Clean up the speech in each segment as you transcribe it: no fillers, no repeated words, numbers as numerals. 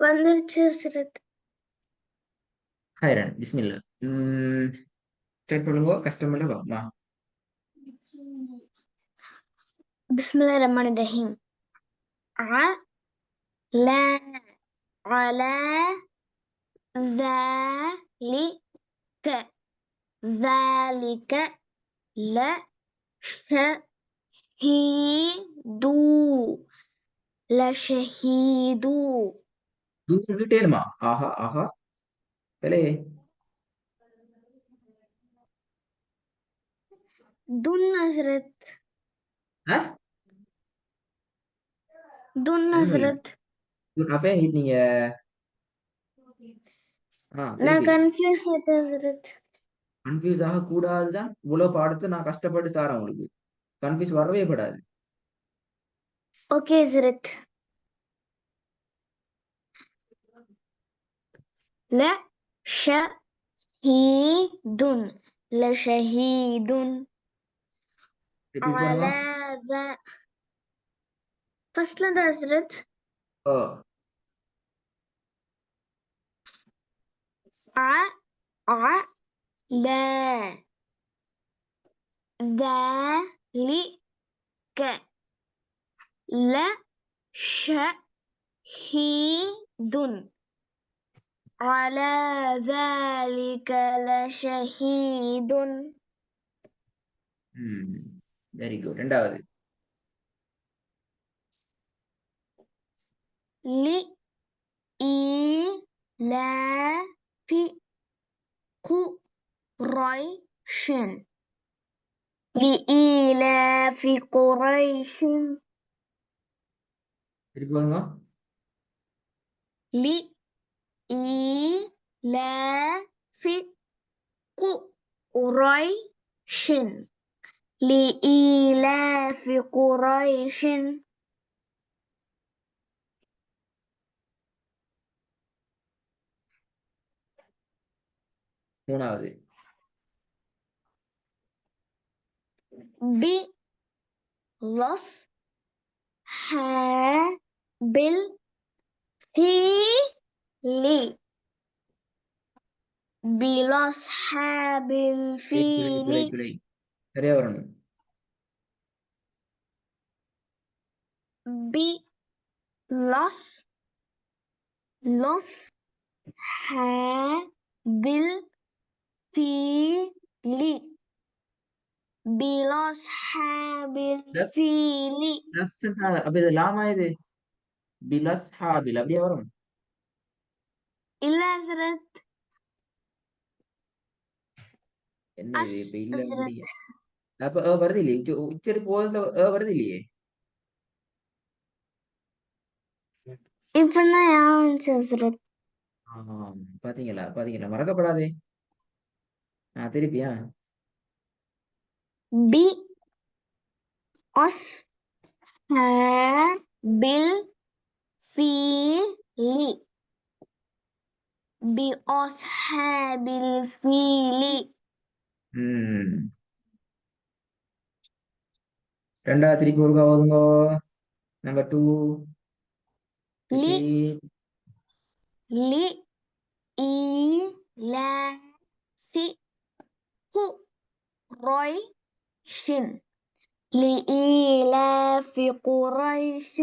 வந்துருச்சு ஹஸ்ரத். ஹைரன் பிஸ்மில்லா. ஸ்டார்ட் பண்ணுங்க. கஸ்டமர்ல வா. பிஸ்மில்லாஹிர் ரஹ்மானிர் ரஹீம். லா அலா ذلك ذلك لشهيد لشهيد டீட்டெயிலுமா? ஆஹா ஆஹா. சரி. துன் ஹஸ்ரத். ஆ? துன் ஒண்ணுமில்ல. ஹஸ்ரத். அப்ப நீங்க நான் திருப்பி கன்ஃபியூஸ் ஆயிட்டேன் ஹஸ்ரத். கன்ஃபியூஸ் ஆக கூடாதுதான் இவ்வளவு பாடத்தை நான் கஷ்டப்பட்டு தரேன் உங்களுக்கு. கன்ஃபியூஸ் வரவே படாது. ஓகே ஹஸ்ரத். لشهيد لشهيد ரிப்பீட் பண்ணுங்க. على ذا ஃபர்ஸ்ட்ல இருந்து ஹஸ்ரத். ஓ, لا ذلك لشهيد على ذلك لشهيد வெரி குட். ரெண்டாவது. لإيلاف قريش لإيلاف قريش திருப்பி பண்ணுங்க. لإيلاف قريش لإيلاف قريش மூணாவது. بالأصحاب الفيل بالأصحاب பிழை பிழை பிழை الفيل பிழை. சரியா வரணும். بلص لصحاب الفيل بالأصحاب பிளஸ் الفيل பிளஸ் அப்ப இது லாமா இது பிலஸ் ஹாபில் அப்படியே வரும். إلا أزرت என்ன இது இப்ப இல்ல أزرت முடியும். அப்ப வருது இல்லையே உச்சரிப்பு போதுல வருது இல்லையே. இப்பதான் ஞாபகம் أزرت பாத்தீங்களா பாத்தீங்களா மறக்கப்படாதே. திருப்பியா بأصحاب الفيل بأصحاب الفيل ம் ரெண்டாவது திருப்பி ஒருக்கா ஓதுங்க. நம்பர் 2. ரிப்பீட். لإيلاف قريش لإيلاف قريش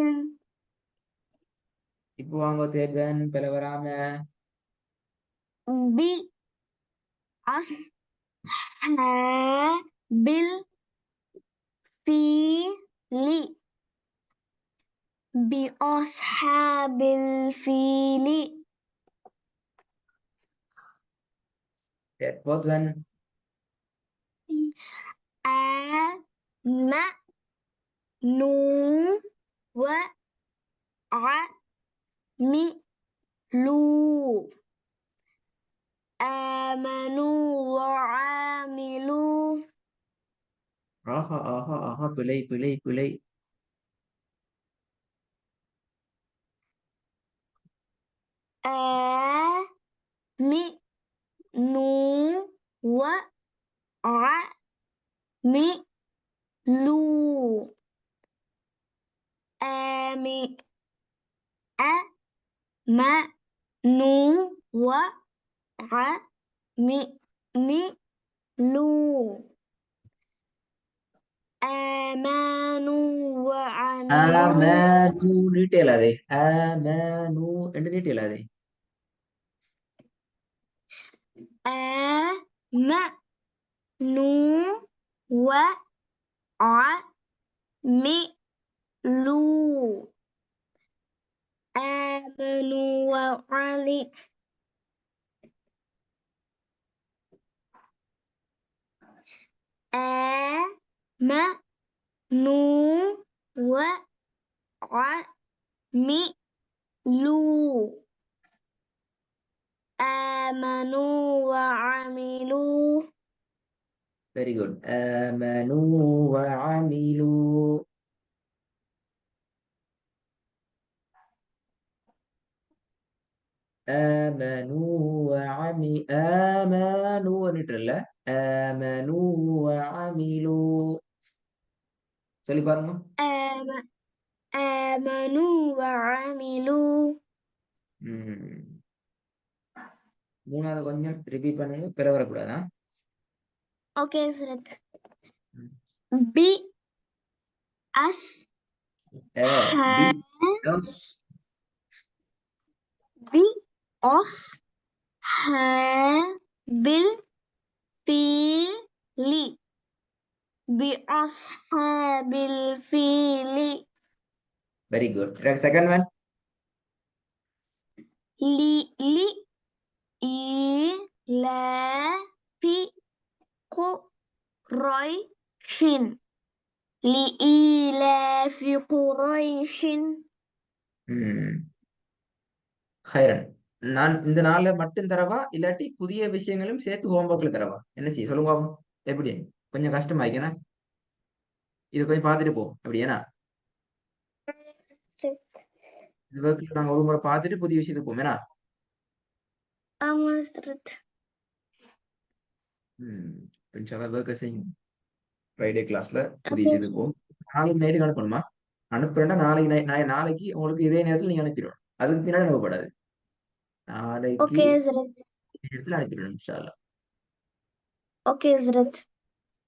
இப்போ வாங்க தேர்தன் பிற வராம. بأصحاب الفيل بأصحاب الفيل fourth one. آمنوا وعملوا آمنوا وعملوا ஆஹா ஆஹா ஆஹா பிழை பிழை பிழை. آمنوا وعملوا ம நு வ அ மி மி லு ஆமனு வ அமிலு ஆமனு நீட்டே இல்லாதே. ஆமனு என்று நீட்டே இல்லாதே. ஆ ம நு வ அ மி லு ஆமனு வ அலி ஆ ம நு வ அ மி லு ஆமனு வ அமிலு வெரி குட். ஆமனு வ அமிலு. ஆமனு வ அமி ஆமனு இல்ல. ஆமனு வ அமிலு. சொல்லி பாருங்க. ஆம ஆமனு வ அமிலு ம். மூணாவது கொஞ்சம் ரிப்பீட் பண்ணுங்க. பிற வரக்கூடாதா? ஓகே ஹஸ்ரத் ம். பி அஸ் ஏ ஹ பி எஸ் பி அஸ் ஹ பில் ஃபீலி பி அஸ்ஹாபில் ஃபீலி வெரி குட். Second one. லி லி ஈ ல ஃபி கு ரொய் ஷின் லி ஈ ல ஃபி குரைஷின் ம். ஹைரன். நான் இந்த நாளை மட்டும் தரவா இல்லாட்டி புதிய விஷயங்களும் சேர்த்து ஹோம்ஒர்க்ல தரவா? என்ன செய்ய சொல்லுங்க பாப்போம். எப்படி? கொஞ்சம் கஷ்டமாயிக்கனா இது கொஞ்சம் பார்த்துட்டு போ. அப்படியேனா இந்த ஒர்க்ல நாங்க ஒரு முறை பார்த்துட்டு புதிய விஷயத்துக்கு போவோம். ஏன்னா ஆமா ஹஸ்ரத் இன்ஷால்லா ஒர்க்கை செய்யும். ஃப்ரைடே கிளாஸ்ல புதிய ஓகே விஷயத்துக்கு போவோம். நாளைக்கு நைட்டுக்கு அனுப்பணுமா? அனுப்புறேன்னா நாளைக்கு உங்களுக்கு இதே நேரத்தில் நீங்க அனுப்பிடுவோம். அதுக்கு பின்னாடி அனுப்பப்படாது. நாளைக்கு ஓகே ஹஸ்ரத் நேரத்தில் அனுப்பிடுவோம் இன்ஷால்லா. ஓகே ஹஸ்ரத்